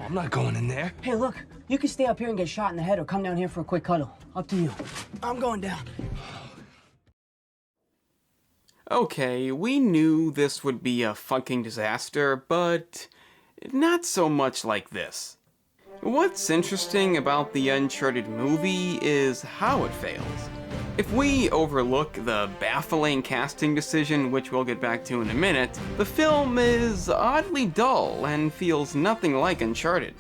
I'm not going in there. Hey, look, you can stay up here and get shot in the head or come down here for a quick cuddle. Up to you. I'm going down. Okay, we knew this would be a fucking disaster, but not so much like this. What's interesting about the Uncharted movie is how it fails. If we overlook the baffling casting decision, which we'll get back to in a minute, the film is oddly dull and feels nothing like Uncharted.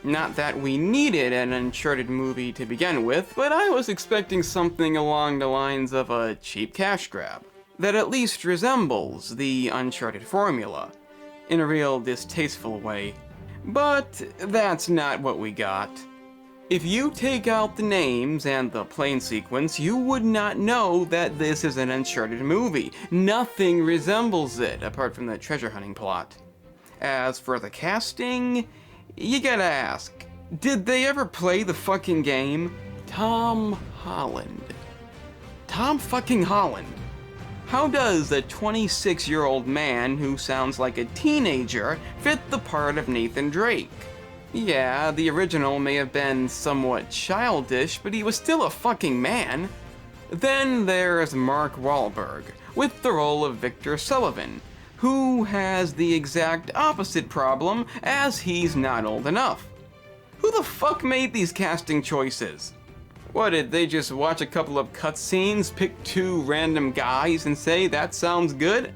Not that we needed an Uncharted movie to begin with, but I was expecting something along the lines of a cheap cash grab that at least resembles the Uncharted formula, in a real distasteful way. But that's not what we got. If you take out the names and the plane sequence, you would not know that this is an Uncharted movie. Nothing resembles it, apart from the treasure hunting plot. As for the casting, you gotta ask, did they ever play the fucking game? Tom Holland. Tom fucking Holland. How does a 26-year-old man who sounds like a teenager fit the part of Nathan Drake? Yeah, the original may have been somewhat childish, but he was still a fucking man. Then there's Mark Wahlberg, with the role of Victor Sullivan, who has the exact opposite problem, as he's not old enough. Who the fuck made these casting choices? What, did they just watch a couple of cutscenes, pick two random guys, and say, that sounds good?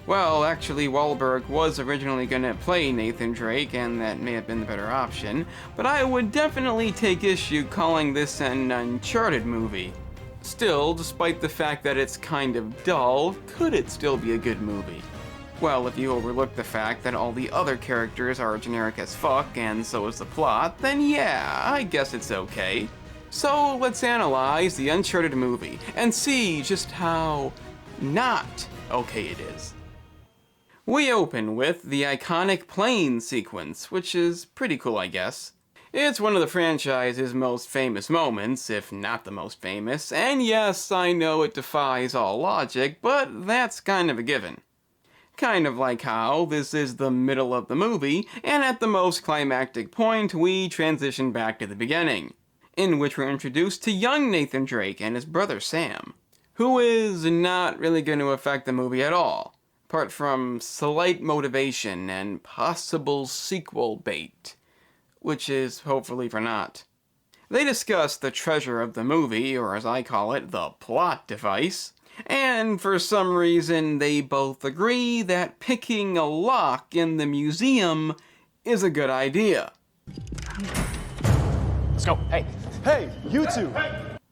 Well, actually, Wahlberg was originally gonna play Nathan Drake, and that may have been the better option, but I would definitely take issue calling this an Uncharted movie. Still, despite the fact that it's kind of dull, could it still be a good movie? Well, if you overlook the fact that all the other characters are generic as fuck, and so is the plot, then yeah, I guess it's okay. So let's analyze the Uncharted movie and see just how not okay it is. We open with the iconic plane sequence, which is pretty cool, I guess. It's one of the franchise's most famous moments, if not the most famous, and yes, I know it defies all logic, but that's kind of a given. Kind of like how this is the middle of the movie, and at the most climactic point, we transition back to the beginning, in which we're introduced to young Nathan Drake and his brother Sam, who is not really going to affect the movie at all, apart from slight motivation and possible sequel bait, which is hopefully for naught. They discuss the treasure of the movie, or as I call it, the plot device, and for some reason they both agree that picking a lock in the museum is a good idea. Let's go. Hey. Hey, you two!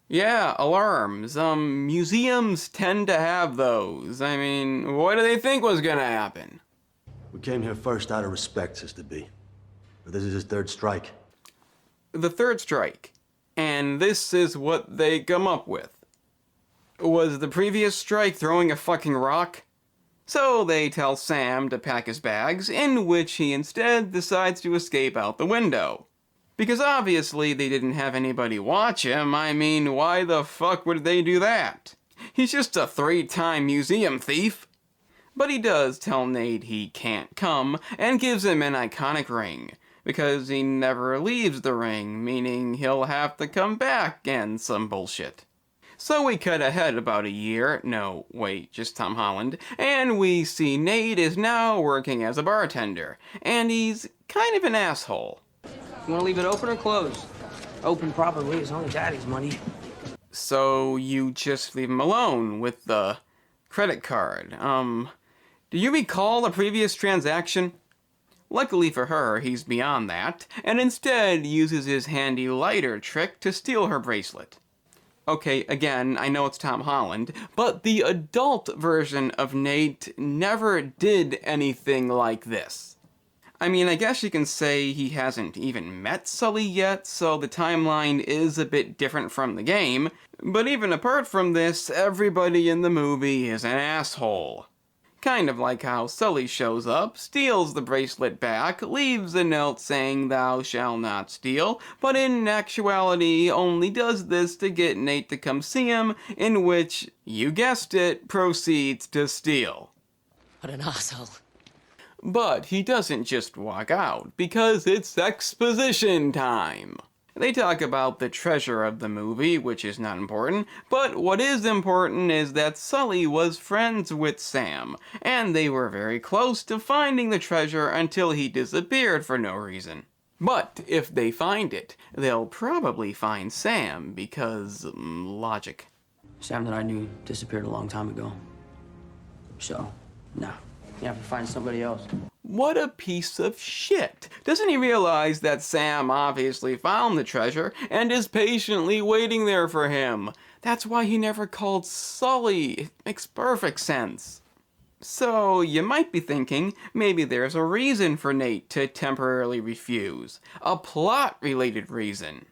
Yeah, alarms. Museums tend to have those. I mean, what do they think was gonna happen? We came here first out of respect, Sister B. But this is his third strike. The third strike. And this is what they come up with. Was the previous strike throwing a fucking rock? So they tell Sam to pack his bags, in which he instead decides to escape out the window. Because obviously they didn't have anybody watch him. I mean, why the fuck would they do that? He's just a 3-time museum thief. But he does tell Nate he can't come, and gives him an iconic ring, because he never leaves the ring, meaning he'll have to come back and some bullshit. So we cut ahead about a year, no, wait, just Tom Holland, and we see Nate is now working as a bartender, and he's kind of an asshole. You wanna leave it open or closed? Open probably, it's only Daddy's money. So you just leave him alone with the credit card. Do you recall the previous transaction? Luckily for her, he's beyond that, and instead uses his handy lighter trick to steal her bracelet. Okay, again, I know it's Tom Holland, but the adult version of Nate never did anything like this. I mean, I guess you can say he hasn't even met Sully yet, so the timeline is a bit different from the game, but even apart from this, everybody in the movie is an asshole. Kind of like how Sully shows up, steals the bracelet back, leaves a note saying thou shalt not steal, but in actuality only does this to get Nate to come see him, in which, you guessed it, proceeds to steal. What an asshole. But he doesn't just walk out, because it's exposition time. They talk about the treasure of the movie, which is not important, but what is important is that Sully was friends with Sam, and they were very close to finding the treasure until he disappeared for no reason. But if they find it, they'll probably find Sam, because logic. Sam that I knew disappeared a long time ago. So, nah. You have to find somebody else. What a piece of shit. Doesn't he realize that Sam obviously found the treasure and is patiently waiting there for him? That's why he never called Sully. It makes perfect sense. So, you might be thinking, maybe there's a reason for Nate to temporarily refuse. A plot-related reason.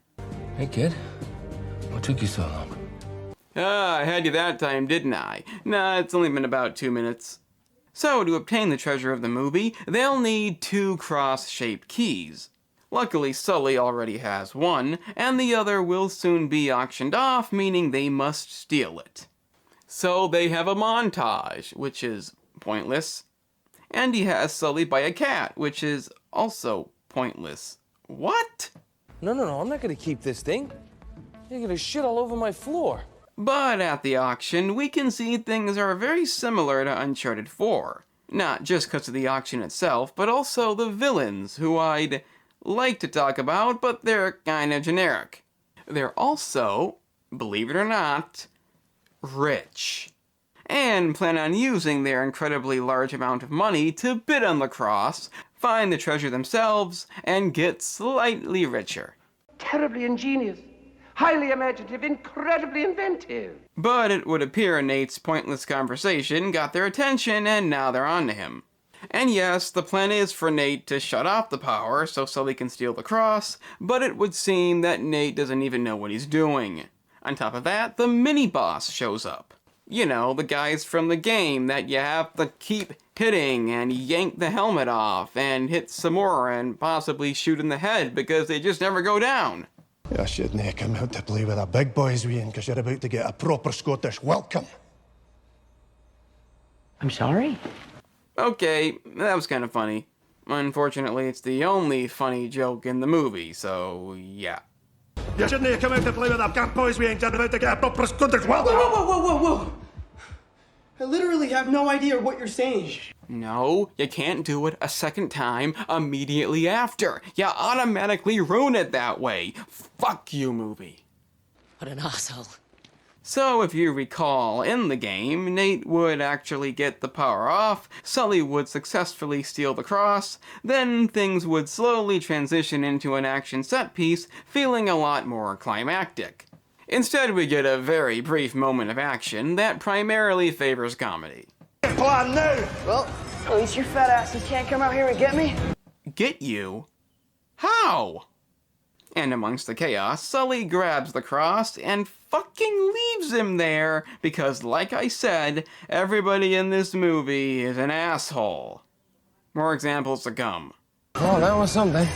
Hey, kid. What took you so long? I had you that time, didn't I? Nah, it's only been about 2 minutes. So, to obtain the treasure of the movie, they'll need 2 cross-shaped keys. Luckily, Sully already has one, and the other will soon be auctioned off, meaning they must steal it. So they have a montage, which is pointless. And he has Sully buy a cat, which is also pointless. What? No, I'm not gonna keep this thing. You're gonna shit all over my floor. But at the auction, we can see things are very similar to Uncharted 4. Not just because of the auction itself, but also the villains, who I'd like to talk about, but they're kinda generic. They're also, believe it or not, rich. And plan on using their incredibly large amount of money to bid on the cross, find the treasure themselves, and get slightly richer. Terribly ingenious, highly imaginative, incredibly inventive. But it would appear Nate's pointless conversation got their attention, and now they're on to him. And yes, the plan is for Nate to shut off the power so Sully can steal the cross, but it would seem that Nate doesn't even know what he's doing. On top of that, the mini-boss shows up. You know, the guys from the game that you have to keep hitting and yank the helmet off and hit some more and possibly shoot in the head because they just never go down. You shouldn't come out to play with the big boys, Wayne, because you're about to get a proper Scottish welcome. I'm sorry? Okay, that was kind of funny. Unfortunately, it's the only funny joke in the movie, so yeah. You shouldn't come out to play with the big boys, Wayne, because you're about to get a proper Scottish welcome. Whoa! I literally have no idea what you're saying. No, you can't do it a second time immediately after. You automatically ruin it that way. Fuck you, movie. What an asshole. So if you recall, in the game, Nate would actually get the power off, Sully would successfully steal the cross, then things would slowly transition into an action set piece, feeling a lot more climactic. Instead, we get a very brief moment of action that primarily favors comedy. Plan now! Well, at least your fat asses can't come out here and get me. Get you? How? And amongst the chaos, Sully grabs the cross and fucking leaves him there because, like I said, everybody in this movie is an asshole. More examples to come. Oh, that was something.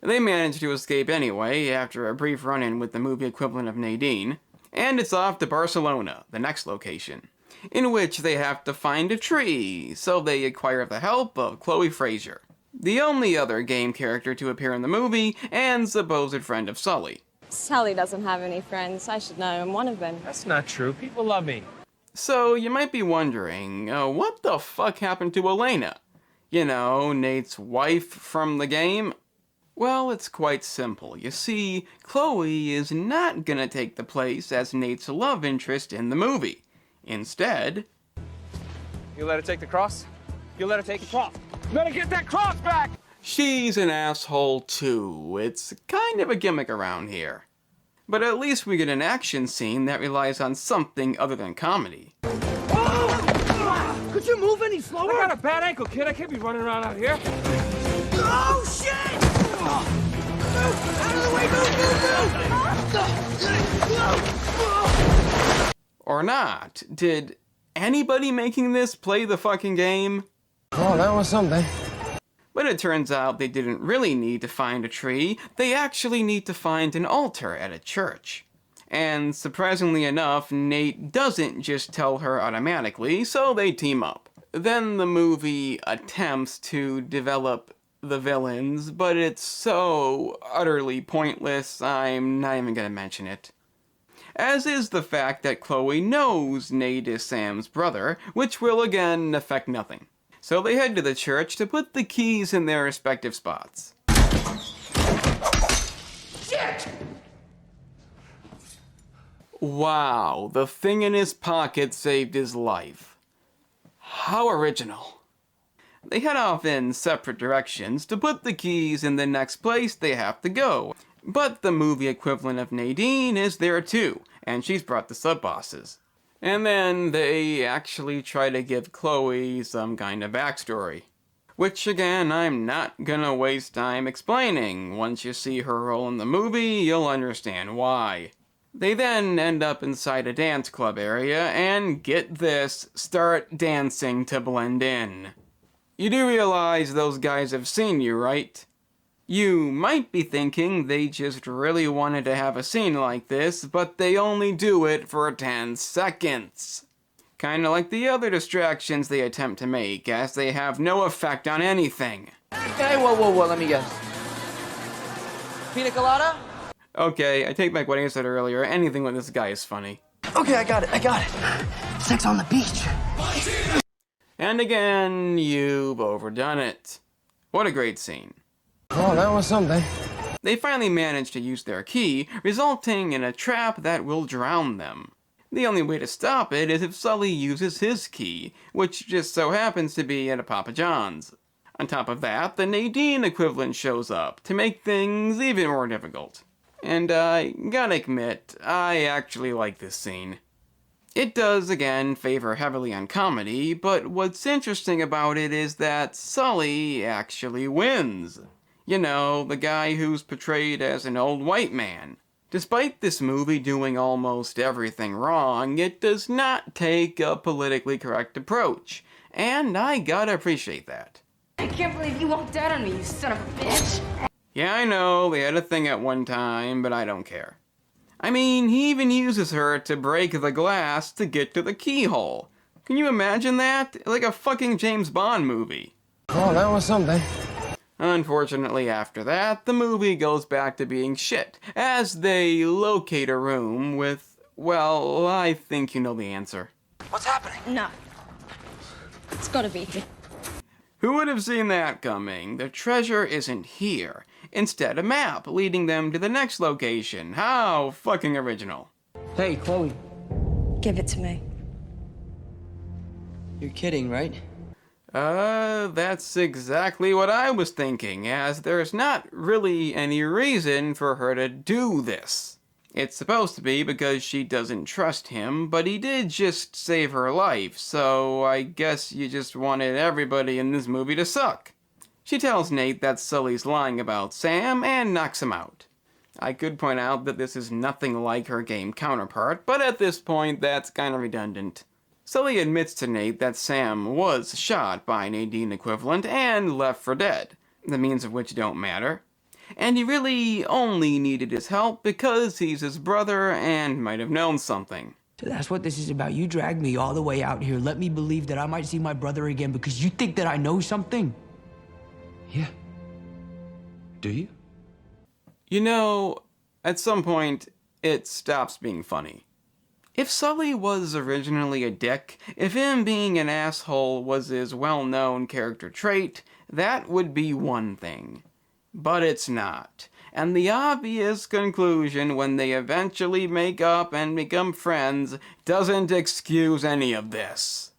They manage to escape anyway after a brief run-in with the movie equivalent of Nadine, and it's off to Barcelona, the next location, in which they have to find a tree, so they acquire the help of Chloe Fraser, the only other game character to appear in the movie and supposed friend of Sully. Sully doesn't have any friends. I should know I'm one of them. That's not true. People love me. So you might be wondering, what the fuck happened to Elena? You know, Nate's wife from the game? Well, it's quite simple. You see, Chloe is not gonna take the place as Nate's love interest in the movie. Instead... You let her take the cross? You let her take the cross? You better get that cross back! she's an asshole too. It's kind of a gimmick around here. But at least we get an action scene that relies on something other than comedy. Could you move any slower? I got a bad ankle, kid. I can't be running around out here. Oh, shit! Move! Out of the way! Move! Or not. Did anybody making this play the fucking game? Oh, that was something. But it turns out they didn't really need to find a tree, they actually need to find an altar at a church. And surprisingly enough, Nate doesn't just tell her automatically, so they team up. Then the movie attempts to develop the villains, but it's so utterly pointless, I'm not even gonna mention it. As is the fact that Chloe knows Nate is Sam's brother, which will again affect nothing. So they head to the church to put the keys in their respective spots. Shit! Wow, the thing in his pocket saved his life. How original. They head off in separate directions to put the keys in the next place they have to go. But the movie equivalent of Nadine is there too, and she's brought the sub-bosses. And then they actually try to give Chloe some kind of backstory. Which again, I'm not gonna waste time explaining. Once you see her role in the movie, you'll understand why. They then end up inside a dance club area and, get this, start dancing to blend in. You do realize those guys have seen you, right? You might be thinking they just really wanted to have a scene like this, but they only do it for 10 seconds. Kinda like the other distractions they attempt to make, as they have no effect on anything. Hey, whoa, let me guess. Pina colada? Okay, I take back what I said earlier, anything with this guy is funny. Okay, I got it. Sex on the beach. And again, you've overdone it. What a great scene. Oh, that was something. They finally manage to use their key, resulting in a trap that will drown them. The only way to stop it is if Sully uses his key, which just so happens to be at a Papa John's. On top of that, the Nadine equivalent shows up to make things even more difficult. And I gotta admit, I actually like this scene. It does, again, favor heavily on comedy, but what's interesting about it is that Sully actually wins. You know, the guy who's portrayed as an old white man. Despite this movie doing almost everything wrong, it does not take a politically correct approach, and I gotta appreciate that. I can't believe you walked out on me, you son of a bitch! Yeah, I know, they had a thing at one time, but I don't care. I mean, he even uses her to break the glass to get to the keyhole. Can you imagine that? Like a fucking James Bond movie. Oh, that was something. Unfortunately, after that, the movie goes back to being shit, as they locate a room with, well, I think you know the answer. What's happening? No. It's gotta be here. Who would have seen that coming? The treasure isn't here. Instead, a map leading them to the next location. How fucking original. Hey, Chloe. Give it to me. You're kidding, right? That's exactly what I was thinking, as there's not really any reason for her to do this. It's supposed to be because she doesn't trust him, but he did just save her life, so I guess you just wanted everybody in this movie to suck. She tells Nate that Sully's lying about Sam and knocks him out. I could point out that this is nothing like her game counterpart, but at this point that's kind of redundant. Sully admits to Nate that Sam was shot by Nadine equivalent and left for dead, the means of which don't matter. And he really only needed his help because he's his brother and might have known something. So that's what this is about. You dragged me all the way out here. Let me believe that I might see my brother again because you think that I know something? Yeah. Do you? You know, at some point, it stops being funny. If Sully was originally a dick, if him being an asshole was his well-known character trait, that would be one thing. But it's not. And the obvious conclusion when they eventually make up and become friends doesn't excuse any of this.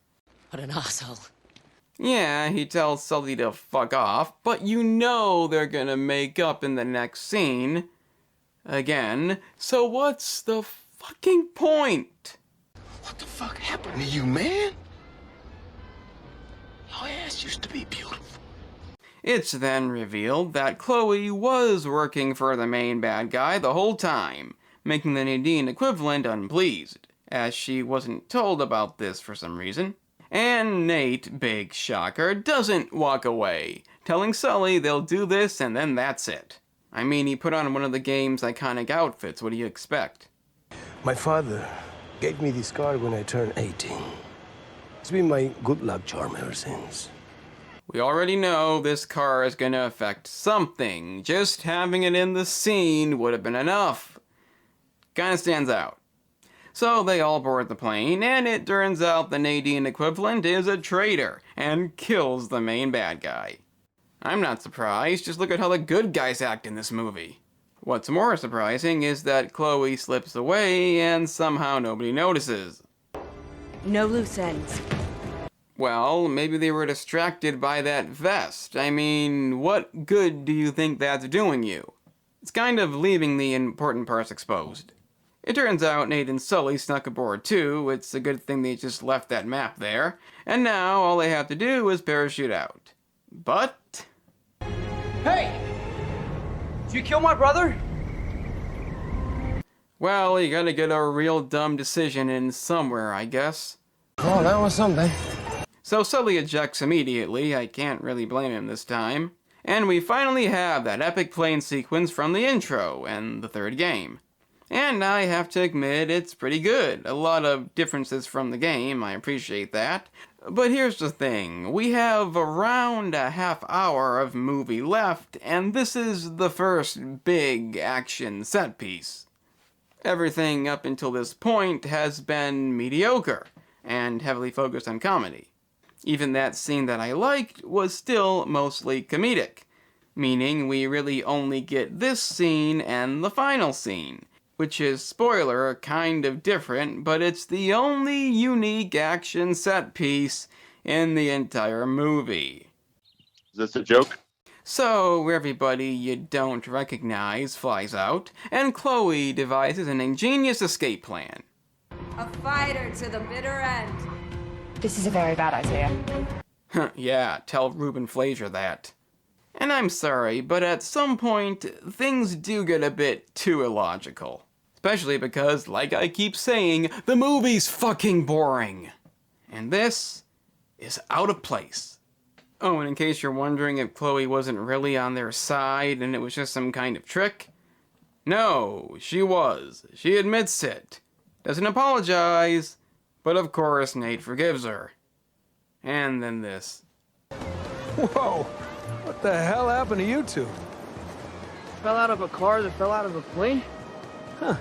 What an asshole. Yeah, he tells Sully to fuck off, but you know they're gonna make up in the next scene. Again, so what's the fucking point? What the fuck happened to you, man? Your ass used to be beautiful. It's then revealed that Chloe was working for the main bad guy the whole time, making the Nadine equivalent unpleased, as she wasn't told about this for some reason. And Nate, big shocker, doesn't walk away, telling Sully they'll do this and then that's it. I mean, he put on one of the game's iconic outfits, what do you expect? My father gave me this card when I turned 18. It's been my good luck charm ever since. We already know this car is gonna affect something. Just having it in the scene would have been enough. Kinda stands out. So they all board the plane, and it turns out the Nadine equivalent is a traitor, and kills the main bad guy. I'm not surprised, just look at how the good guys act in this movie. What's more surprising is that Chloe slips away, and somehow nobody notices. No loose ends. Well, maybe they were distracted by that vest. I mean, what good do you think that's doing you? It's kind of leaving the important parts exposed. It turns out Nate and Sully snuck aboard too. It's a good thing they just left that map there. And now all they have to do is parachute out. But... Hey! Did you kill my brother? well, you gotta get a real dumb decision in somewhere, I guess. Oh, that was something. So Sully ejects immediately. I can't really blame him this time. And we finally have that epic plane sequence from the intro and the third game. And I have to admit, it's pretty good. A lot of differences from the game, I appreciate that. But here's the thing, we have around a half hour of movie left, and this is the first big action set piece. Everything up until this point has been mediocre, and heavily focused on comedy. Even that scene that I liked was still mostly comedic, meaning we really only get this scene and the final scene, which is, spoiler, kind of different, but it's the only unique action set piece in the entire movie. Is this a joke? So, everybody you don't recognize flies out, and Chloe devises an ingenious escape plan. A fighter to the bitter end. This is a very bad idea. Yeah, tell Ruben Fleischer that. And I'm sorry, but at some point, things do get a bit too illogical. Especially because, like I keep saying, the movie's fucking boring. And this is out of place. Oh, and in case you're wondering if Chloe wasn't really on their side and it was just some kind of trick, no, she was. She admits it. Doesn't apologize, but of course Nate forgives her. And then this. Whoa! What the hell happened to you two? Fell out of a car that fell out of a plane? Huh.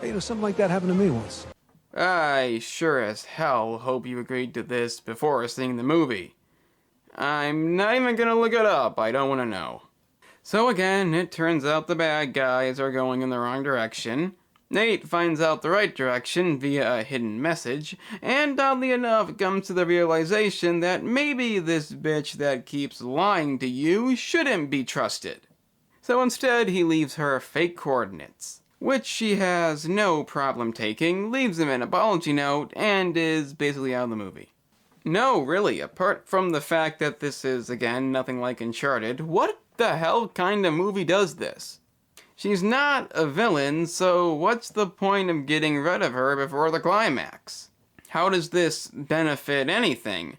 Hey, something like that happened to me once. I sure as hell hope you agreed to this before seeing the movie. I'm not even gonna look it up, I don't want to know. So again, it turns out the bad guys are going in the wrong direction. Nate finds out the right direction via a hidden message, and oddly enough comes to the realization that maybe this bitch that keeps lying to you shouldn't be trusted. So instead he leaves her fake coordinates, which she has no problem taking, leaves him an apology note, and is basically out of the movie. No, really, apart from the fact that this is, again, nothing like Uncharted, what the hell kind of movie does this? She's not a villain, so what's the point of getting rid of her before the climax? How does this benefit anything?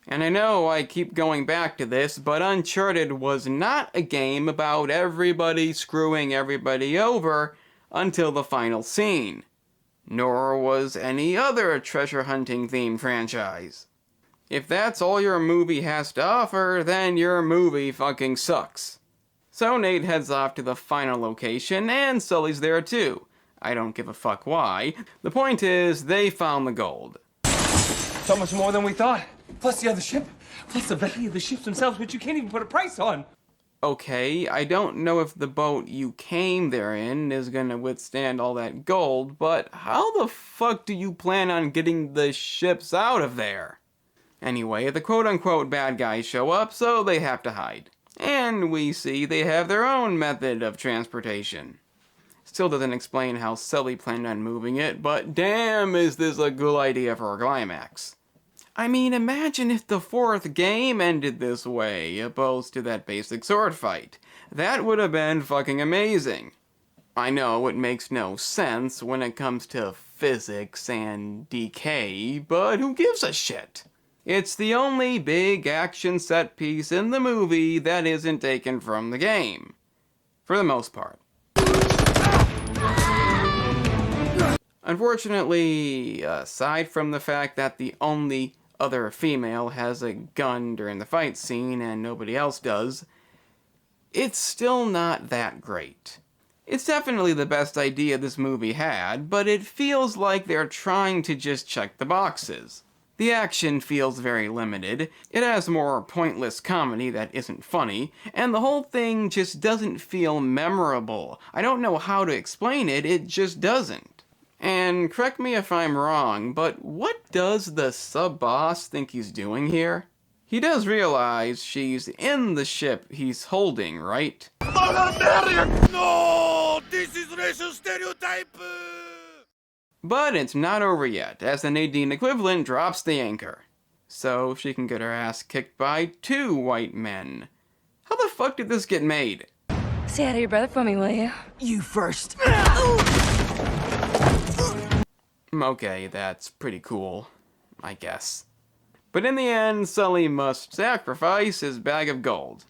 And I know I keep going back to this, but Uncharted was not a game about everybody screwing everybody over until the final scene. Nor was any other treasure hunting themed franchise. If that's all your movie has to offer, then your movie fucking sucks. So Nate heads off to the final location, and Sully's there too. I don't give a fuck why. The point is, they found the gold. So much more than we thought. Plus the other ship. Plus the value of the ships themselves, which you can't even put a price on. Okay, I don't know if the boat you came there in is gonna withstand all that gold, but how the fuck do you plan on getting the ships out of there? Anyway, the quote-unquote bad guys show up, so they have to hide. And we see they have their own method of transportation. Still doesn't explain how Sully planned on moving it, but damn is this a good idea for a climax. I mean, imagine if the fourth game ended this way, opposed to that basic sword fight. That would have been fucking amazing. I know it makes no sense when it comes to physics and decay, but who gives a shit? It's the only big action set piece in the movie that isn't taken from the game. For the most part. Unfortunately, aside from the fact that the only other female has a gun during the fight scene and nobody else does, it's still not that great. It's definitely the best idea this movie had, but it feels like they're trying to just check the boxes. The action feels very limited, it has more pointless comedy that isn't funny, and the whole thing just doesn't feel memorable. I don't know how to explain it, it just doesn't. And correct me if I'm wrong, but what does the sub-boss think he's doing here? He does realize she's in the ship he's holding, right? No! This is racial stereotype! But it's not over yet, as the Nadine equivalent drops the anchor. So she can get her ass kicked by 2 white men. How the fuck did this get made? Say hi to your brother for me, will you? You first. Okay, that's pretty cool, I guess. But in the end, Sully must sacrifice his bag of gold.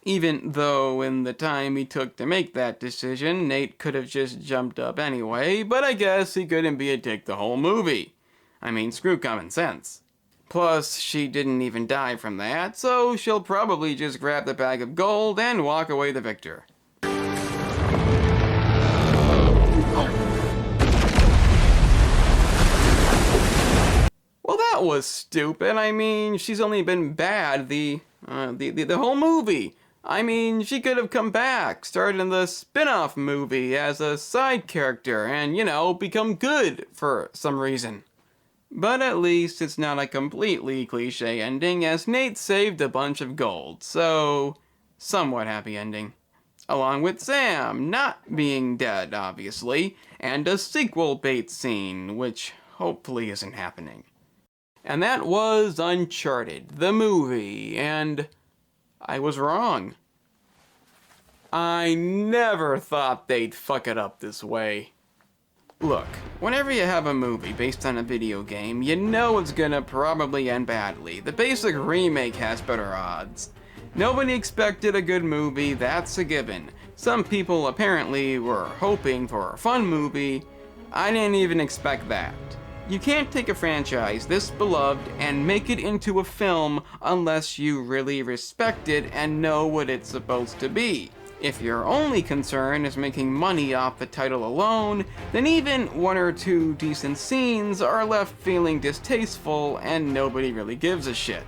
Even though in the time he took to make that decision, Nate could have just jumped up anyway, but I guess he couldn't be a dick the whole movie. I mean, screw common sense. Plus, she didn't even die from that, so she'll probably just grab the bag of gold and walk away the victor. Well, that was stupid. I mean, she's only been bad the whole movie. I mean, she could have come back, started in the spin-off movie as a side character, and, you know, become good for some reason. But at least it's not a completely cliche ending, as Nate saved a bunch of gold, so somewhat happy ending. Along with Sam not being dead, obviously, and a sequel bait scene, which hopefully isn't happening. And that was Uncharted, the movie, and I was wrong. I never thought they'd fuck it up this way. Look, whenever you have a movie based on a video game, you know it's gonna probably end badly. The basic remake has better odds. Nobody expected a good movie, that's a given. Some people apparently were hoping for a fun movie. I didn't even expect that. You can't take a franchise this beloved and make it into a film unless you really respect it and know what it's supposed to be. If your only concern is making money off the title alone, then even 1 or 2 decent scenes are left feeling distasteful and nobody really gives a shit.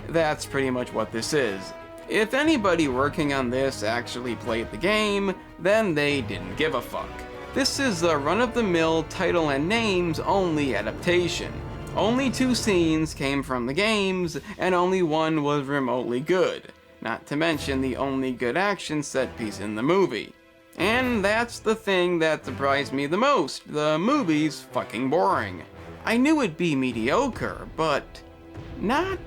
That's pretty much what this is. If anybody working on this actually played the game, then they didn't give a fuck. This is a run-of-the-mill title and names only adaptation. Only 2 scenes came from the games, and only 1 was remotely good. Not to mention the only good action set piece in the movie. And that's the thing that surprised me the most. The movie's fucking boring. I knew it'd be mediocre, but not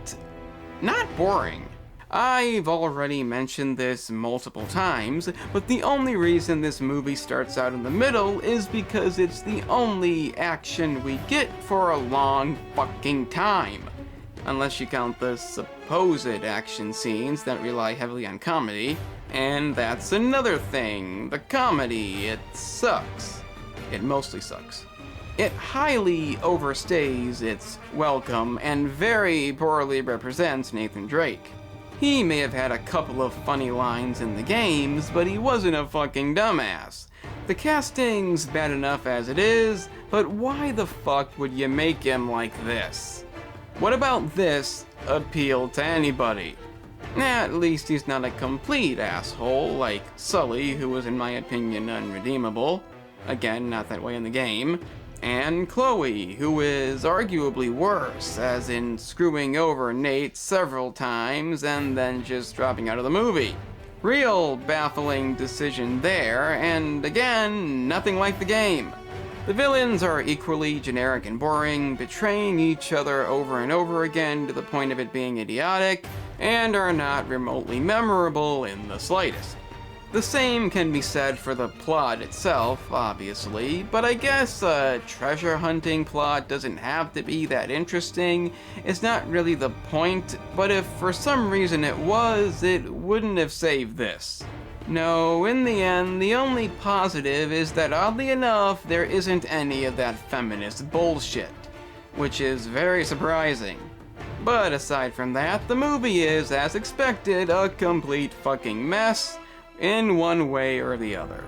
boring. I've already mentioned this multiple times, but the only reason this movie starts out in the middle is because it's the only action we get for a long fucking time. Unless you count the supposed action scenes that rely heavily on comedy, and that's another thing. The comedy, it sucks. It mostly sucks. It highly overstays its welcome and very poorly represents Nathan Drake. He may have had a couple of funny lines in the games, but he wasn't a fucking dumbass. The casting's bad enough as it is, but why the fuck would you make him like this? What about this appeal to anybody? At least he's not a complete asshole like Sully, who was in my opinion unredeemable. Again, not that way in the game. And Chloe, who is arguably worse, as in screwing over Nate several times and then just dropping out of the movie. Real baffling decision there, and again, nothing like the game. The villains are equally generic and boring, betraying each other over and over again to the point of it being idiotic, and are not remotely memorable in the slightest. The same can be said for the plot itself, obviously, but I guess a treasure hunting plot doesn't have to be that interesting. It's not really the point, but if for some reason it was, it wouldn't have saved this. No, in the end, the only positive is that oddly enough, there isn't any of that feminist bullshit, which is very surprising. But aside from that, the movie is, as expected, a complete fucking mess in one way or the other.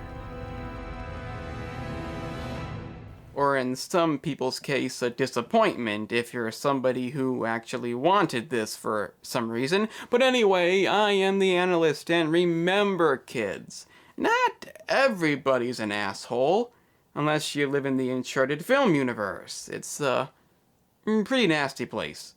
Or in some people's case, a disappointment if you're somebody who actually wanted this for some reason. But anyway, I am the analyst, and remember, kids, not everybody's an asshole, unless you live in the Uncharted film universe. It's a pretty nasty place.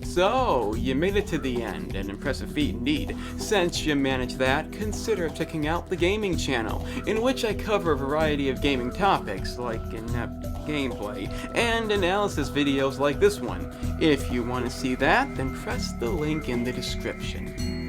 So, you made it to the end, an impressive feat indeed. Since you managed that, consider checking out the gaming channel, in which I cover a variety of gaming topics, like in-depth gameplay, and analysis videos like this one. If you want to see that, then press the link in the description.